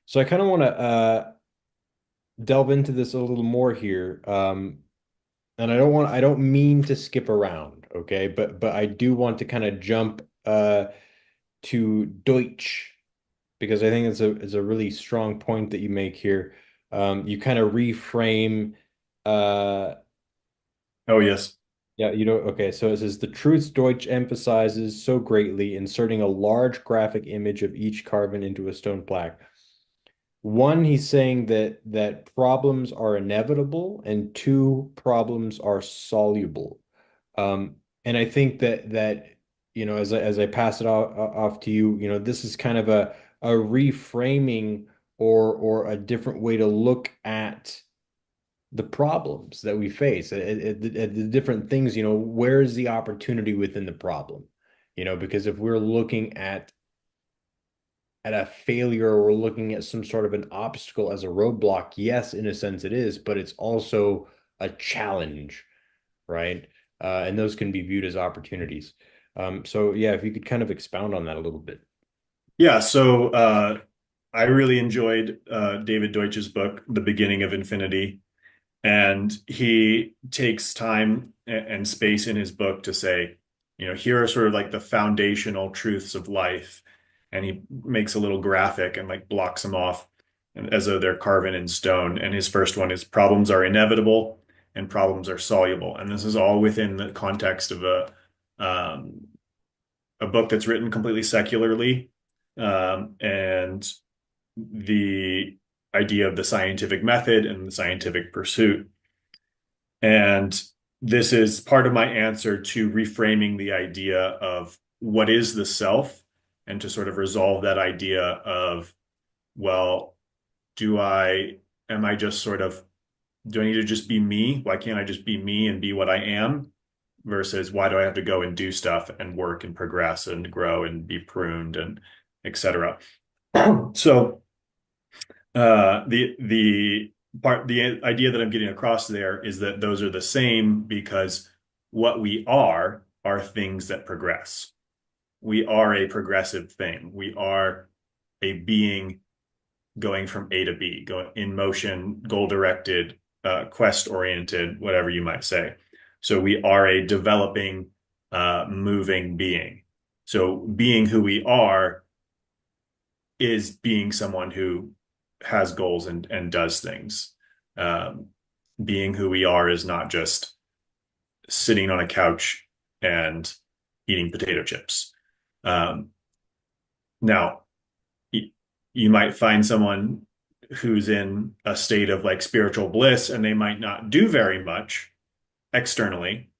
So I kind of want to delve into this a little more here. And I don't mean to skip around, okay? But I do want to kind of jump to Deutsch because I think it's a really strong point that you make here. You kind of reframe uh Oh, yes. yeah, okay, so it says the truths Deutsch emphasizes so greatly, inserting a large graphic image of each carven into a stone plaque. One, he's saying that problems are inevitable, and two, problems are soluble. And I think that as I pass it off to you, this is kind of a reframing or a different way to look at the problems that we face, at the different things. Where is the opportunity within the problem? Because if we're looking at a failure or we're looking at some sort of an obstacle as a roadblock, yes, in a sense it is, but it's also a challenge, right? And those can be viewed as opportunities. So yeah, if you could kind of expound on that a little bit. Yeah, so I really enjoyed David Deutsch's book, The Beginning of Infinity. And he takes time and space in his book to say, here are sort of like the foundational truths of life. And he makes a little graphic and like blocks them off as though they're carven in stone. And his first one is problems are inevitable and problems are soluble. And this is all within the context of um, a book that's written completely secularly. And the idea of the scientific method and the scientific pursuit. And this is part of my answer to reframing the idea of what is the self and to sort of resolve that idea of, well, do I, am I just sort of, do I need to just be me? Why can't I just be me and be what I am? Versus why do I have to go and do stuff and work and progress and grow and be pruned and etc. So the idea that I'm getting across there is that those are the same because what we are things that progress. We are a progressive thing. We are a being going from A to B, going in motion, goal directed, quest oriented, whatever you might say. So we are a developing, moving being. So being who we are is being someone who has goals and does things. Um, Being who we are is not just sitting on a couch and eating potato chips. Um, Now, you might find someone who's in a state of like spiritual bliss and they might not do very much externally,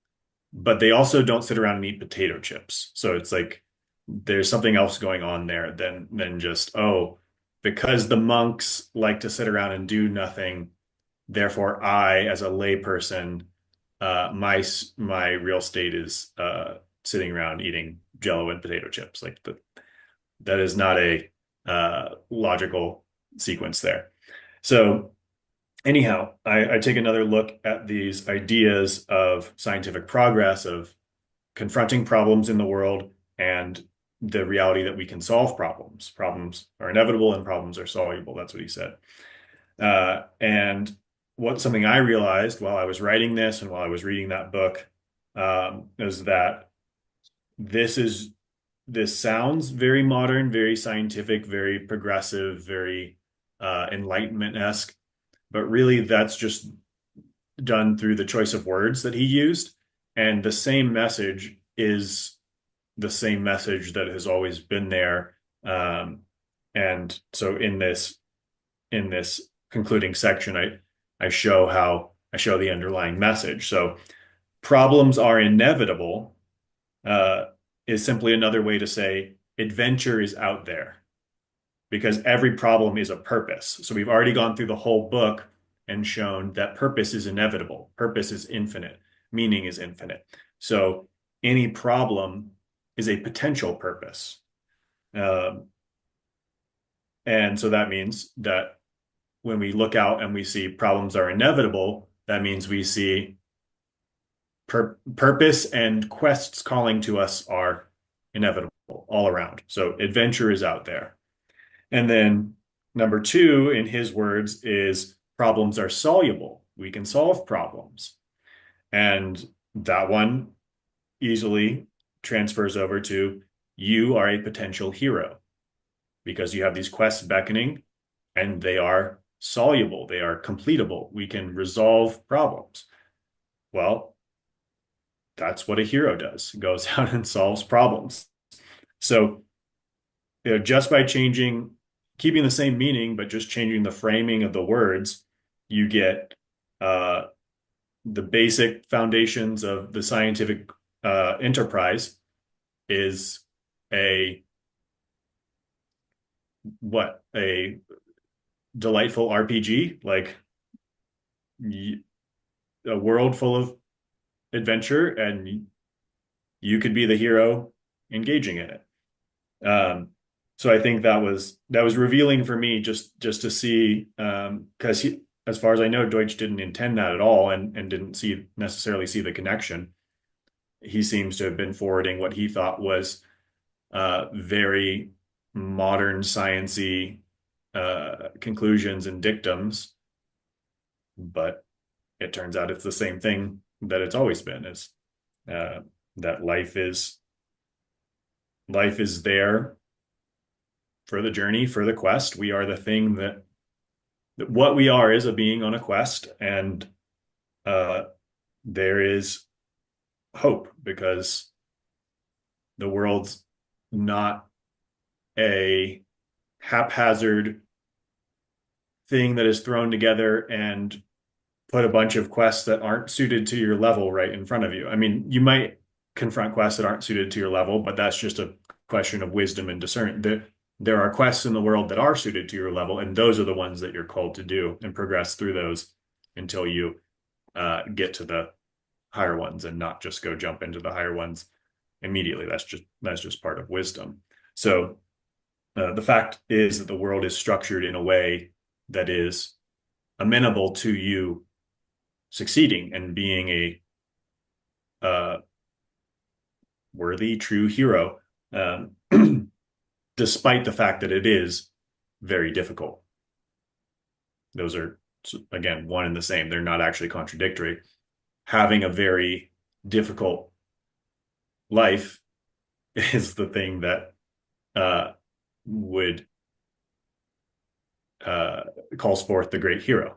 but they also don't sit around and eat potato chips. So it's like there's something else going on there than just, oh, because the monks like to sit around and do nothing, therefore I, as a layperson, my real state is sitting around eating Jello and potato chips. Like that is not a logical sequence there. So anyhow, I take another look at these ideas of scientific progress, of confronting problems in the world, and the reality that we can solve problems. Problems are inevitable and problems are soluble. That's what he said. And what something I realized while I was writing this and while I was reading that book is that this is this sounds very modern, very scientific, very progressive, very Enlightenment-esque, but really that's just done through the choice of words that he used. And the same message is the same message that has always been there. And so in this concluding section, I show the underlying message. So problems are inevitable uh, is simply another way to say adventure is out there because every problem is a purpose. So we've already gone through the whole book and shown that purpose is inevitable, purpose is infinite, meaning is infinite. So any problem is a potential purpose. Um, and so that means that when we look out and we see problems are inevitable, that means we see purpose and quests calling to us are inevitable all around. So adventure is out there. And then Number two, in his words, is problems are soluble. We can solve problems. And that one easily transfers over to you are a potential hero because you have these quests beckoning and they are soluble, they are completable. We can resolve problems. Well, that's what a hero does, goes out and solves problems. So, just by changing, keeping the same meaning, but just changing the framing of the words, you get uh, the basic foundations of the scientific enterprise is a what a delightful RPG, like a world full of adventure, and you could be the hero engaging in it. So I think that was revealing for me just to see because as far as I know, Deutsch didn't intend that at all and didn't necessarily see the connection. He seems to have been forwarding what he thought was very modern sciency conclusions and dictums, but it turns out it's the same thing that it's always been is uh, that life is there for the journey, for the quest. We are the thing that what we are is a being on a quest, and uh, there is hope because the world's not a haphazard thing that is thrown together and put a bunch of quests that aren't suited to your level right in front of you. I mean, you might confront quests that aren't suited to your level, but that's just a question of wisdom and discernment. There are quests in the world that are suited to your level, and those are the ones that you're called to do and progress through those until you get to the higher ones and not just go jump into the higher ones immediately. That's just part of wisdom. So the fact is that the world is structured in a way that is amenable to you succeeding and being a uh, worthy, true hero, despite the fact that it is very difficult. Those are, again, one and the same. They're not actually contradictory. Having a very difficult life is the thing that would uh, calls forth the great hero.